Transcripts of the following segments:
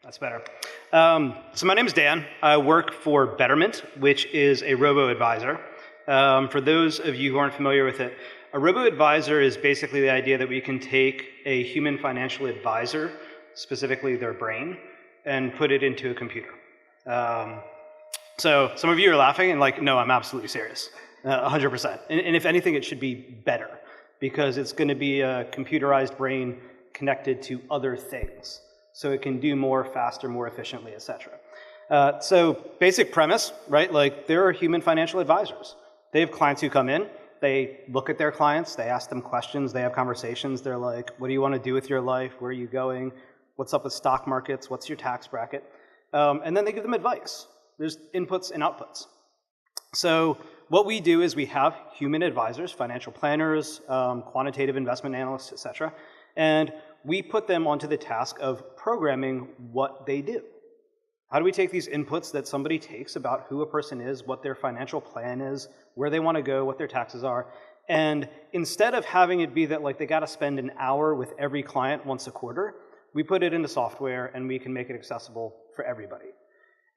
That's better. So my name is Dan. I work for Betterment, which is a robo-advisor. For those of you who aren't familiar with it, a robo-advisor is basically the idea that we can take a human financial advisor, specifically their brain, and put it into a computer. So some of you are laughing and like, no, I'm absolutely serious, 100%. And if anything, it should be better because it's going to be a computerized brain connected to other things. So it can do more faster, more efficiently, etc. So basic premise, right? Like there are human financial advisors. They have clients who come in, they look at their clients, they ask them questions, they have conversations. They're like, what do you want to do with your life? Where are you going? What's up with stock markets? What's your tax bracket? And then they give them advice. There's inputs and outputs. So what we do is we have human advisors, financial planners, quantitative investment analysts, etc. And we put them onto the task of programming what they do. How do we take these inputs that somebody takes about who a person is, what their financial plan is, where they want to go, what their taxes are, and instead of having it be that like they got to spend an hour with every client once a quarter, we put it into software and we can make it accessible for everybody.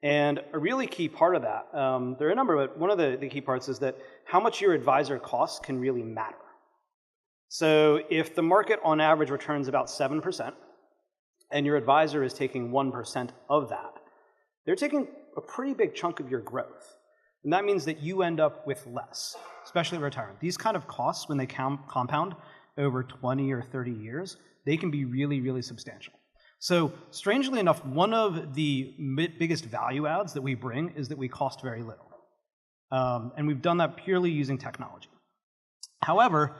And a really key part of that, there are a number, but one of the key parts is that how much your advisor costs can really matter. So if the market on average returns about 7%, and your advisor is taking 1% of that, they're taking a pretty big chunk of your growth. And that means that you end up with less, especially retirement. These kind of costs, when they compound over 20 or 30 years, they can be really, really substantial. So strangely enough, one of the biggest value adds that we bring is that we cost very little. And we've done that purely using technology. However,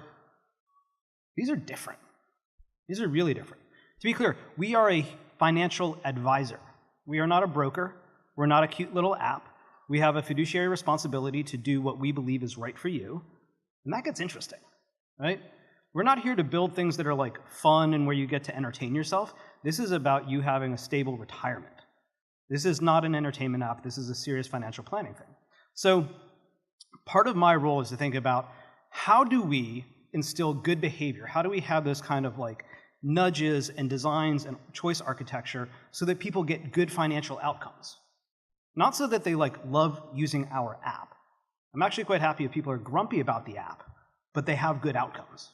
these are different. These are really different. To be clear, we are a financial advisor. We are not a broker. We're not a cute little app. We have a fiduciary responsibility to do what we believe is right for you. And that gets interesting, right? We're not here to build things that are like fun and where you get to entertain yourself. This is about you having a stable retirement. This is not an entertainment app. This is a serious financial planning thing. So part of my role is to think about how do we instill good behavior? How do we have those kind of like nudges and designs and choice architecture so that people get good financial outcomes? Not so that they like love using our app. I'm actually quite happy if people are grumpy about the app, but they have good outcomes.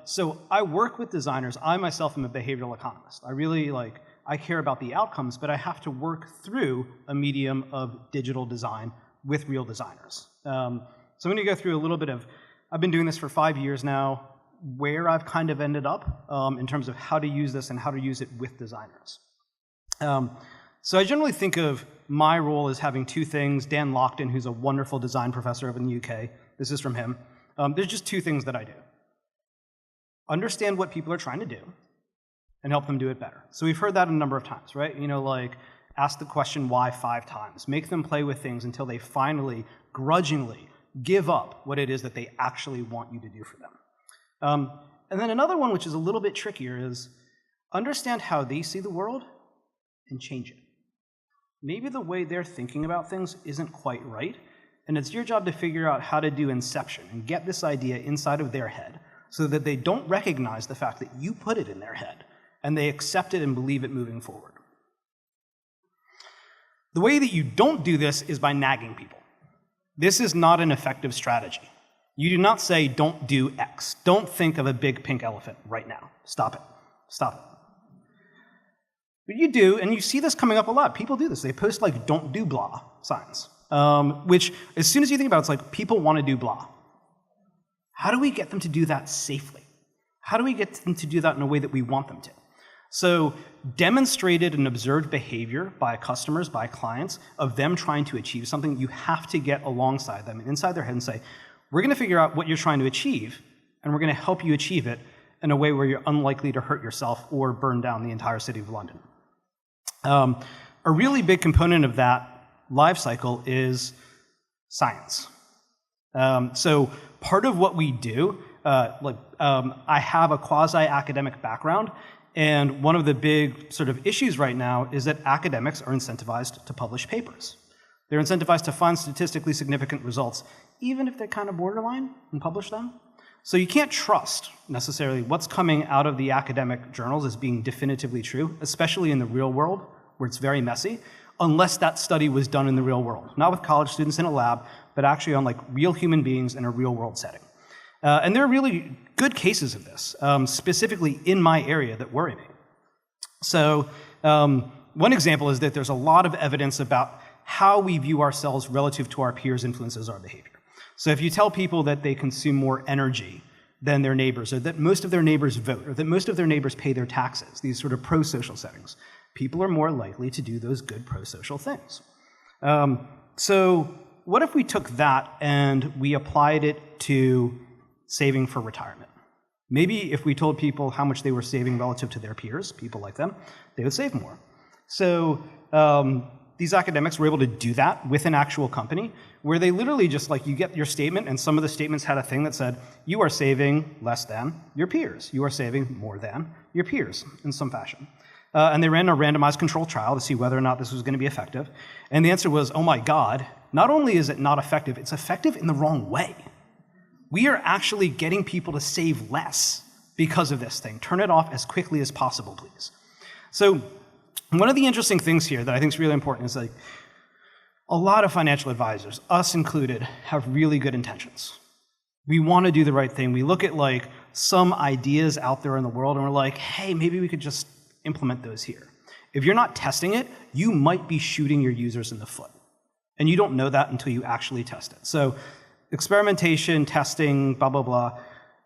So I work with designers. I myself am a behavioral economist. I care about the outcomes, but I have to work through a medium of digital design with real designers. So I'm going to go through a little bit of, I've been doing this for 5 years now, where I've kind of ended up in terms of how to use this and how to use it with designers. So I generally think of my role as having two things. Dan Lockton, who's a wonderful design professor over in the UK, this is from him. There's just two things that I do. Understand what people are trying to do and help them do it better. So we've heard that a number of times, right? You know, like ask the question why 5 times. Make them play with things until they finally, grudgingly, give up what it is that they actually want you to do for them. And then another one, which is a little bit trickier, is understand how they see the world and change it. Maybe the way they're thinking about things isn't quite right, and it's your job to figure out how to do inception and get this idea inside of their head so that they don't recognize the fact that you put it in their head, and they accept it and believe it moving forward. The way that you don't do this is by nagging people. This is not an effective strategy. You do not say, don't do X. Don't think of a big pink elephant right now. Stop it. Stop it. But you do, and you see this coming up a lot. People do this. They post like, don't do blah signs, which as soon as you think about it, it's like people want to do blah. How do we get them to do that safely? How do we get them to do that in a way that we want them to? So demonstrated and observed behavior by customers, by clients, of them trying to achieve something, you have to get alongside them and inside their head and say, we're going to figure out what you're trying to achieve, and we're going to help you achieve it in a way where you're unlikely to hurt yourself or burn down the entire city of London. A really big component of that life cycle is science. So part of what we do, I have a quasi-academic background, and one of the big sort of issues right now is that academics are incentivized to publish papers. They're incentivized to find statistically significant results, even if they're kind of borderline, and publish them. So you can't trust necessarily what's coming out of the academic journals as being definitively true, especially in the real world where it's very messy, unless that study was done in the real world. Not with college students in a lab, but actually on like real human beings in a real world setting. And there are really good cases of this, specifically in my area that worry me. So one example is that there's a lot of evidence about how we view ourselves relative to our peers influences our behavior. So if you tell people that they consume more energy than their neighbors, or that most of their neighbors vote, or that most of their neighbors pay their taxes, these sort of pro-social settings, people are more likely to do those good pro-social things. So what if we took that and we applied it to saving for retirement? Maybe if we told people how much they were saving relative to their peers, people like them, they would save more. So these academics were able to do that with an actual company where they literally just like, you get your statement, and some of the statements had a thing that said, you are saving less than your peers. You are saving more than your peers in some fashion. And they ran a randomized control trial to see whether or not this was going to be effective. And the answer was, oh my God, not only is it not effective, it's effective in the wrong way. We are actually getting people to save less because of this thing. Turn it off as quickly as possible, please. So one of the interesting things here that I think is really important is like a lot of financial advisors, us included, have really good intentions. We want to do the right thing. We look at like some ideas out there in the world and we're like, hey, maybe we could just implement those here. If you're not testing it, you might be shooting your users in the foot. And you don't know that until you actually test it. So experimentation, testing, blah, blah, blah,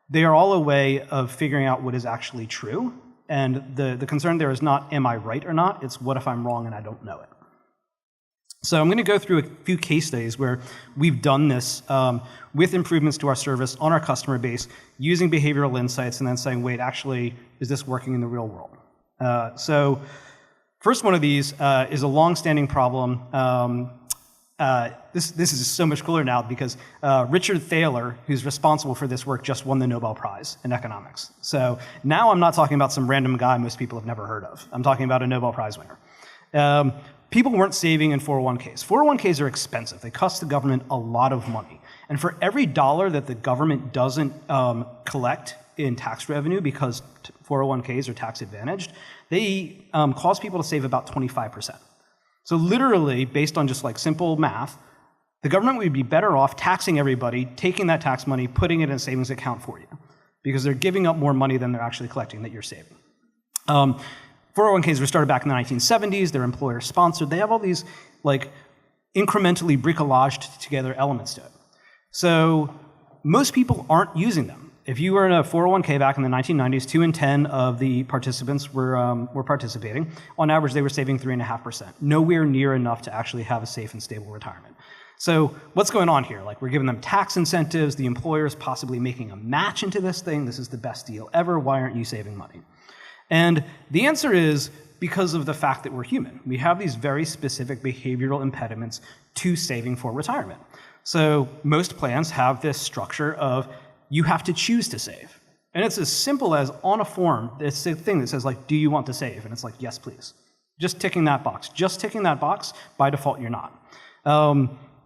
they are all a way of figuring out what is actually true. And the concern there is not, am I right or not? It's what if I'm wrong and I don't know it? So I'm going to go through a few case studies where we've done this with improvements to our service on our customer base, using behavioral insights, and then saying, wait, actually, is this working in the real world? So first one of these is a long-standing problem. This is so much cooler now because Richard Thaler, who's responsible for this work, just won the Nobel Prize in economics. So now I'm not talking about some random guy most people have never heard of. I'm talking about a Nobel Prize winner. People weren't saving in 401ks. 401ks are expensive. They cost the government a lot of money. And for every dollar that the government doesn't collect in tax revenue because 401ks are tax advantaged, they cause people to save about 25%. So literally, based on just like simple math, the government would be better off taxing everybody, taking that tax money, putting it in a savings account for you, because they're giving up more money than they're actually collecting that you're saving. 401ks were started back in the 1970s. They're employer sponsored. They have all these like incrementally bricolaged together elements to it. So most people aren't using them. If you were in a 401k back in the 1990s, 2 in 10 of the participants were participating. On average, they were saving 3.5%. Nowhere near enough to actually have a safe and stable retirement. So what's going on here? Like, we're giving them tax incentives. The employer is possibly making a match into this thing. This is the best deal ever. Why aren't you saving money? And the answer is because of the fact that we're human. We have these very specific behavioral impediments to saving for retirement. So most plans have this structure of you have to choose to save. And it's as simple as on a form, it's a thing that says like, do you want to save? And it's like, yes, please. Just ticking that box. Just ticking that box, by default, you're not.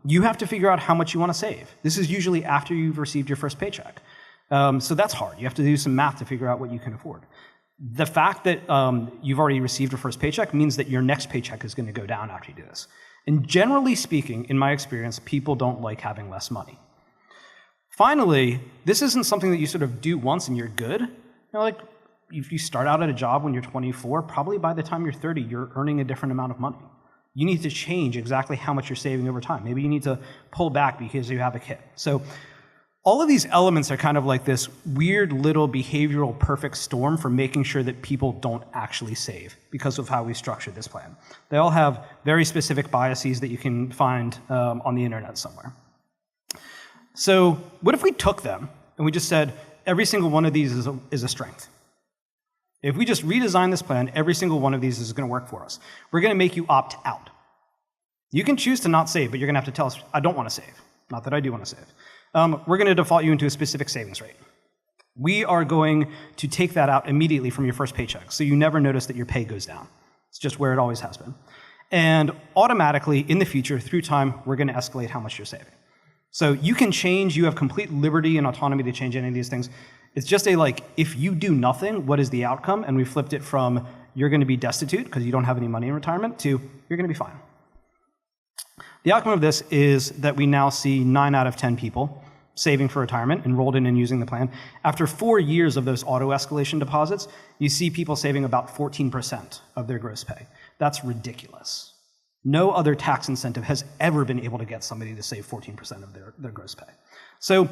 You have to figure out how much you want to save. This is usually after you've received your first paycheck. So that's hard. You have to do some math to figure out what you can afford. The fact that you've already received your first paycheck means that your next paycheck is going to go down after you do this. And generally speaking, in my experience, people don't like having less money. Finally, this isn't something that you sort of do once and you're good. You know, like if you start out at a job when you're 24, probably by the time you're 30, you're earning a different amount of money. You need to change exactly how much you're saving over time. Maybe you need to pull back because you have a kid. So all of these elements are kind of like this weird little behavioral perfect storm for making sure that people don't actually save because of how we structured this plan. They all have very specific biases that you can find on the internet somewhere. So what if we took them and we just said, every single one of these is a strength? If we just redesign this plan, every single one of these is going to work for us. We're going to make you opt out. You can choose to not save, but you're going to have to tell us, I don't want to save. Not that I do want to save. We're going to default you into a specific savings rate. We are going to take that out immediately from your first paycheck, so you never notice that your pay goes down. It's just where it always has been. And automatically, in the future, through time, we're going to escalate how much you're saving. So you can change, you have complete liberty and autonomy to change any of these things. It's just if you do nothing, what is the outcome? And we flipped it from you're going to be destitute because you don't have any money in retirement to you're going to be fine. The outcome of this is that we now see 9 out of 10 people saving for retirement, enrolled in and using the plan. After 4 years of those auto-escalation deposits, you see people saving about 14% of their gross pay. That's ridiculous. No other tax incentive has ever been able to get somebody to save 14% of their gross pay. So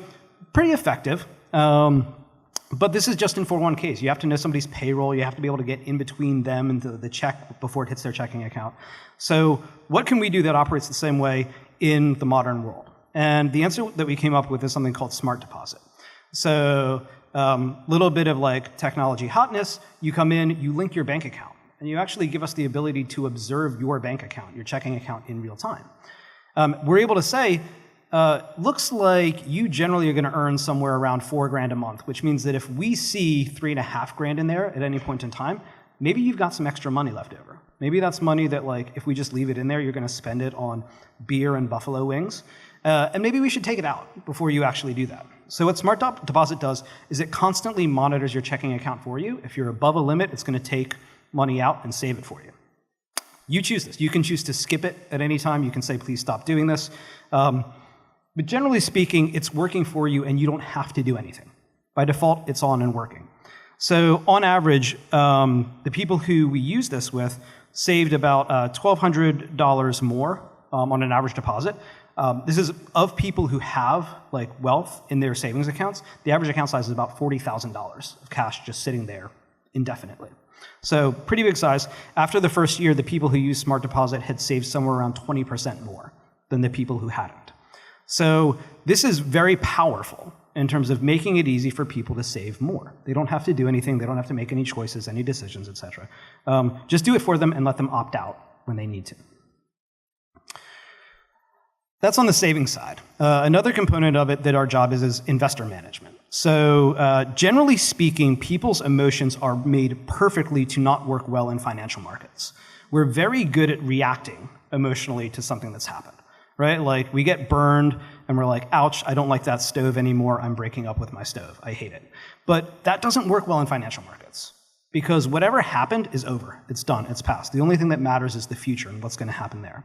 pretty effective. But this is just in 401ks. You have to know somebody's payroll. You have to be able to get in between them and the check before it hits their checking account. So what can we do that operates the same way in the modern world? And the answer that we came up with is something called smart deposit. So little bit of technology hotness. You come in, you link your bank account, and you actually give us the ability to observe your bank account, your checking account in real time. We're able to say, looks like you generally are going to earn somewhere around $4,000 a month, which means that if we see $3,500 in there at any point in time, maybe you've got some extra money left over. Maybe that's money that if we just leave it in there, you're going to spend it on beer and buffalo wings. And maybe we should take it out before you actually do that. So what Smart Deposit does is it constantly monitors your checking account for you. If you're above a limit, it's going to take money out and save it for you. You choose this. You can choose to skip it at any time. You can say, please stop doing this. But generally speaking, it's working for you and you don't have to do anything. By default, it's on and working. So on average, the people who we use this with saved about $1,200 more on an average deposit. This is of people who have wealth in their savings accounts. The average account size is about $40,000 of cash just sitting there indefinitely. So pretty big size. After the first year, the people who used Smart Deposit had saved somewhere around 20% more than the people who hadn't. So this is very powerful in terms of making it easy for people to save more. They don't have to do anything. They don't have to make any choices, any decisions, etc. Just do it for them and let them opt out when they need to. That's on the savings side. Another component of it that our job is investor management. So generally speaking, people's emotions are made perfectly to not work well in financial markets. We're very good at reacting emotionally to something that's happened. Right? We get burned and we're like, ouch, I don't like that stove anymore. I'm breaking up with my stove. I hate it. But that doesn't work well in financial markets because whatever happened is over. It's done. It's past. The only thing that matters is the future and what's going to happen there.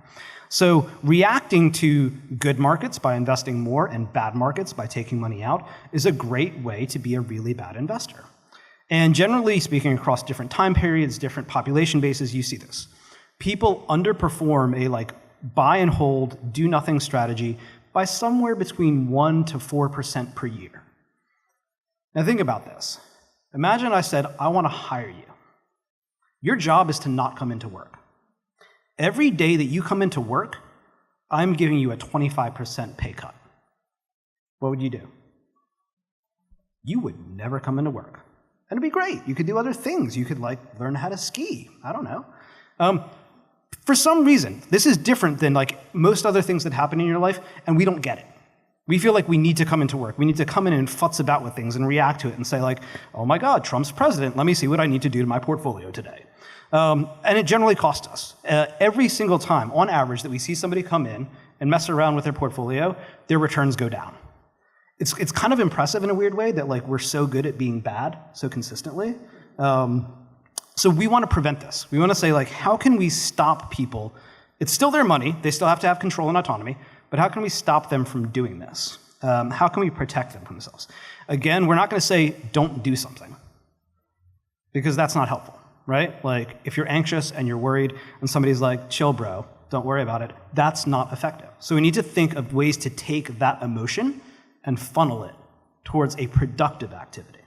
So reacting to good markets by investing more and bad markets by taking money out is a great way to be a really bad investor. And generally speaking, across different time periods, different population bases, you see this. People underperform a buy and hold, do nothing strategy by somewhere between 1% to 4% per year. Now think about this. Imagine I said, I want to hire you. Your job is to not come into work. Every day that you come into work, I'm giving you a 25% pay cut. What would you do? You would never come into work. And it'd be great. You could do other things. You could learn how to ski. I don't know. For some reason, this is different than most other things that happen in your life, and we don't get it. We feel like we need to come into work. We need to come in and futz about with things and react to it and say oh my God, Trump's president. Let me see what I need to do to my portfolio today. And it generally costs us. Every single time, on average, that we see somebody come in and mess around with their portfolio, their returns go down. It's kind of impressive in a weird way that we're so good at being bad so consistently. So we want to prevent this. We want to say, how can we stop people? It's still their money. They still have to have control and autonomy. But how can we stop them from doing this? How can we protect them from themselves? Again, we're not going to say, don't do something. Because that's not helpful, right? If you're anxious and you're worried and somebody's like, chill, bro, don't worry about it, that's not effective. So we need to think of ways to take that emotion and funnel it towards a productive activity.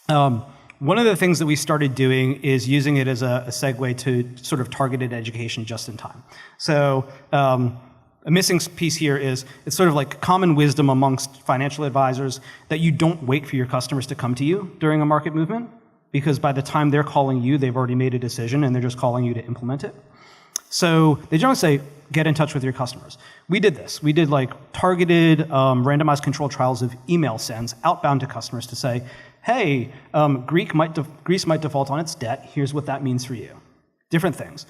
One of the things that we started doing is using it as a segue to sort of targeted education just in time. So a missing piece here is it's sort of common wisdom amongst financial advisors that you don't wait for your customers to come to you during a market movement because by the time they're calling you, they've already made a decision and they're just calling you to implement it. So they generally say, get in touch with your customers. We did this. We did targeted randomized controlled trials of email sends outbound to customers to say, hey, Greece might default on its debt. Here's what that means for you. Different things,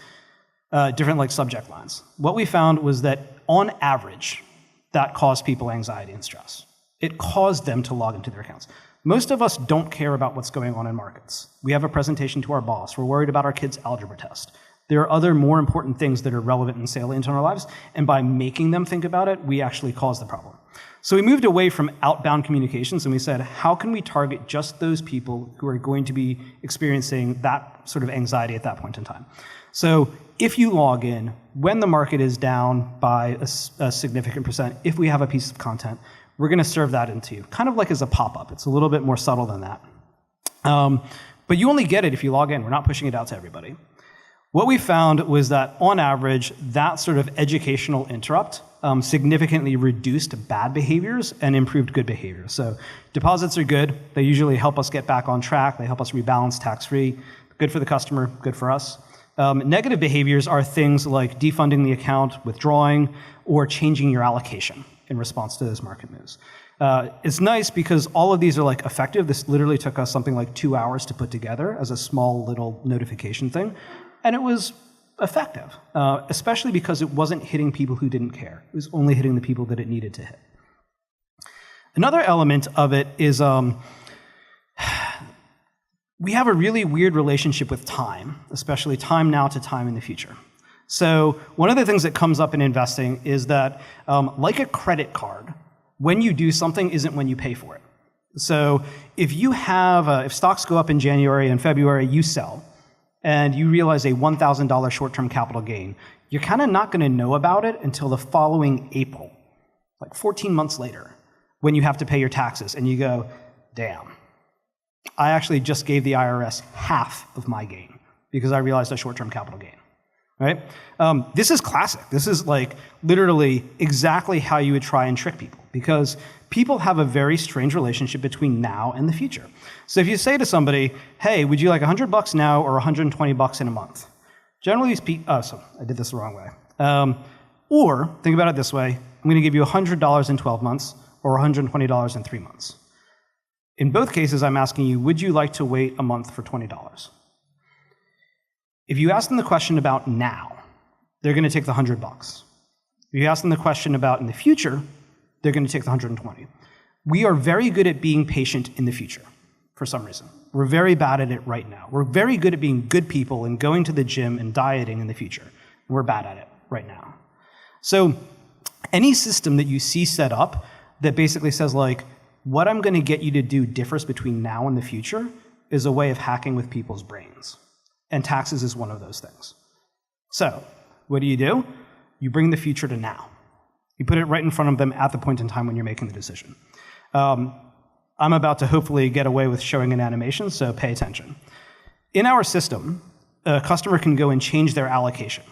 different subject lines. What we found was that on average, that caused people anxiety and stress. It caused them to log into their accounts. Most of us don't care about what's going on in markets. We have a presentation to our boss. We're worried about our kid's algebra test. There are other more important things that are relevant and salient in our lives, and by making them think about it, we actually cause the problem. So we moved away from outbound communications, and we said, how can we target just those people who are going to be experiencing that sort of anxiety at that point in time? So if you log in, when the market is down by a significant percent, if we have a piece of content, we're going to serve that into you, kind of like as a pop-up. It's a little bit more subtle than that. But you only get it if you log in. We're not pushing it out to everybody. What we found was that, on average, that sort of educational interrupt significantly reduced bad behaviors and improved good behaviors. So deposits are good. They usually help us get back on track. They help us rebalance tax-free. Good for the customer, good for us. Negative behaviors are things like defunding the account, withdrawing, or changing your allocation in response to those market moves. It's nice because all of these are like effective. This literally took us something like 2 hours to put together as a small little notification thing. And it was effective, especially because it wasn't hitting people who didn't care. It was only hitting the people that it needed to hit. Another element of it is we have a really weird relationship with time, especially time now to time in the future. So one of the things that comes up in investing is that, like a credit card, when you do something isn't when you pay for it. So if you have, if stocks go up in January and February, you sell, and you realize a $1,000 short-term capital gain, you're kind of not going to know about it until the following April, like 14 months later, when you have to pay your taxes, and you go, damn, I actually just gave the IRS half of my gain because I realized a short-term capital gain, right? This is classic. This is like literally exactly how you would try and trick people, because people have a very strange relationship between now and the future. So if you say to somebody, hey, would you like $100 now or $120 in a month? Generally speaking, so I did this the wrong way. Or think about it this way, I'm going to give you $100 in 12 months or $120 in 3 months. In both cases, I'm asking you, would you like to wait a month for $20? If you ask them the question about now, they're going to take the $100. If you ask them the question about in the future, they're going to take the 120. We are very good at being patient in the future, for some reason. We're very bad at it right now. We're very good at being good people and going to the gym and dieting in the future. We're bad at it right now. So any system that you see set up that basically says, like, what I'm going to get you to do differs between now and the future is a way of hacking with people's brains. And taxes is one of those things. So what do? You bring the future to now. You put it right in front of them at the point in time when you're making the decision. I'm about to hopefully get away with showing an animation, so pay attention. In our system, a customer can go and change their allocation.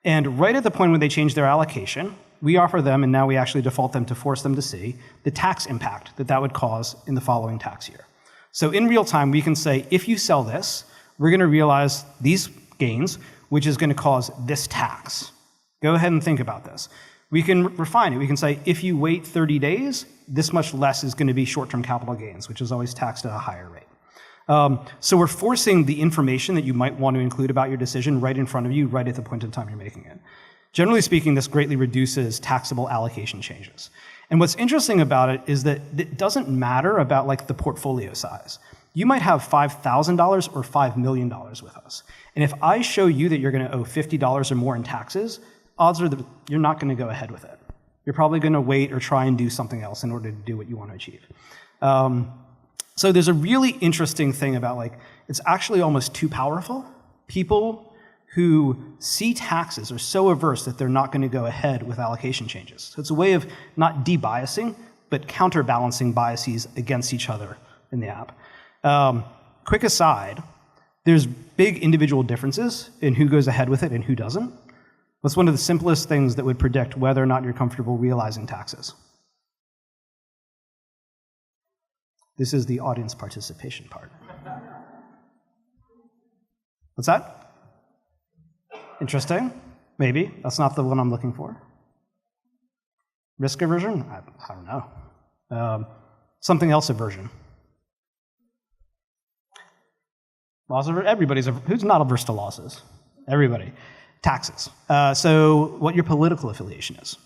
And right at the point when they change their allocation, we offer them, and now we actually default them to force them to see, the tax impact that that would cause in the following tax year. So in real time, we can say, if you sell this, we're going to realize these gains, which is going to cause this tax. Go ahead and think about this. We can refine it. We can say, if you wait 30 days, this much less is going to be short-term capital gains, which is always taxed at a higher rate. So we're forcing the information that you might want to include about your decision right in front of you, right at the point in time you're making it. Generally speaking, this greatly reduces taxable allocation changes. And what's interesting about it is that it doesn't matter about like the portfolio size. You might have $5,000 or $5 million with us. And if I show you that you're going to owe $50 or more in taxes, odds are that you're not going to go ahead with it. You're probably going to wait or try and do something else in order to do what you want to achieve. So there's a really interesting thing about, like, it's actually almost too powerful. People who see taxes are so averse that they're not going to go ahead with allocation changes. So it's a way of not debiasing, but counterbalancing biases against each other in the app. Quick aside, there's big individual differences in who goes ahead with it and who doesn't. That's one of the simplest things that would predict whether or not you're comfortable realizing taxes. This is the audience participation part. What's that? Interesting? Maybe. That's not the one I'm looking for. Risk aversion? I don't know. Something else aversion. Loss aversion? Everybody's who's not averse to losses? Everybody. Taxes. So what your political affiliation is.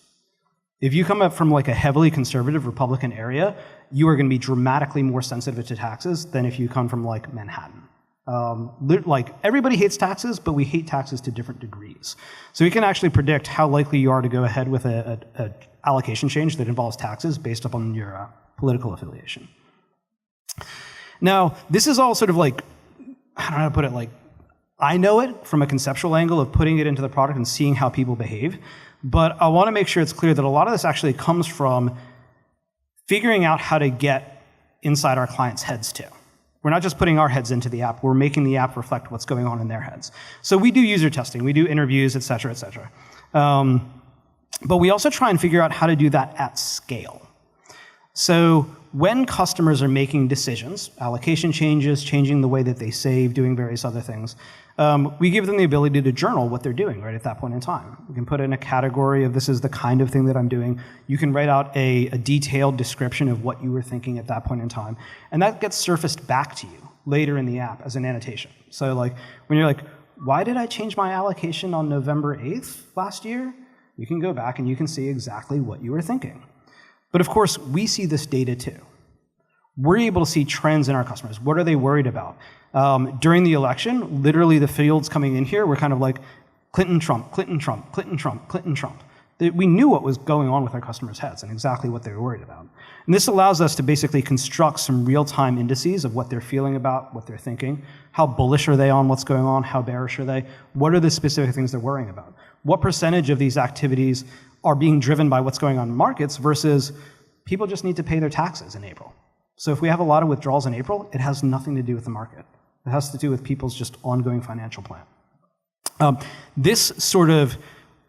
If you come up from like a heavily conservative Republican area, you are going to be dramatically more sensitive to taxes than if you come from like Manhattan. Like everybody hates taxes, but we hate taxes to different degrees. So we can actually predict how likely you are to go ahead with a allocation change that involves taxes based upon your political affiliation. Now, this is all sort of like, I don't know how to put it, like, I know it from a conceptual angle of putting it into the product and seeing how people behave, but I want to make sure it's clear that a lot of this actually comes from figuring out how to get inside our clients' heads too. We're not just putting our heads into the app, we're making the app reflect what's going on in their heads. So we do user testing, we do interviews, et cetera, et cetera. But we also try and figure out how to do that at scale. So when customers are making decisions, allocation changes, changing the way that they save, doing various other things, we give them the ability to journal what they're doing right at that point in time. We can put in a category of this is the kind of thing that I'm doing. You can write out a detailed description of what you were thinking at that point in time. And that gets surfaced back to you later in the app as an annotation. So like when you're like, why did I change my allocation on November 8th last year? You can go back and you can see exactly what you were thinking. But of course, we see this data too. We're able to see trends in our customers. What are they worried about? During the election, literally the fields coming in here were kind of like Clinton, Trump, Clinton, Trump, Clinton, Trump, Clinton, Trump. We knew what was going on with our customers' heads and exactly what they were worried about. And this allows us to basically construct some real-time indices of what they're feeling about, what they're thinking, how bullish are they on what's going on, how bearish are they, what are the specific things they're worrying about, what percentage of these activities are being driven by what's going on in markets versus people just need to pay their taxes in April. So if we have a lot of withdrawals in April, it has nothing to do with the market. It has to do with people's just ongoing financial plan. This sort of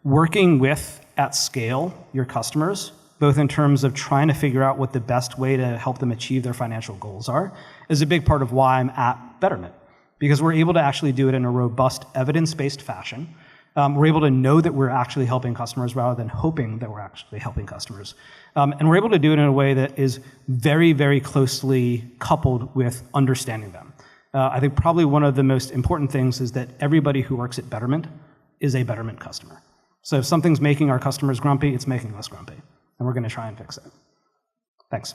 working with, at scale, your customers, both in terms of trying to figure out what the best way to help them achieve their financial goals are, is a big part of why I'm at Betterment. Because we're able to actually do it in a robust, evidence-based fashion. We're able to know that we're actually helping customers rather than hoping that we're actually helping customers. And we're able to do it in a way that is very, very closely coupled with understanding them. I think probably one of the most important things is that everybody who works at Betterment is a Betterment customer. So if something's making our customers grumpy, it's making us grumpy. And we're going to try and fix it. Thanks.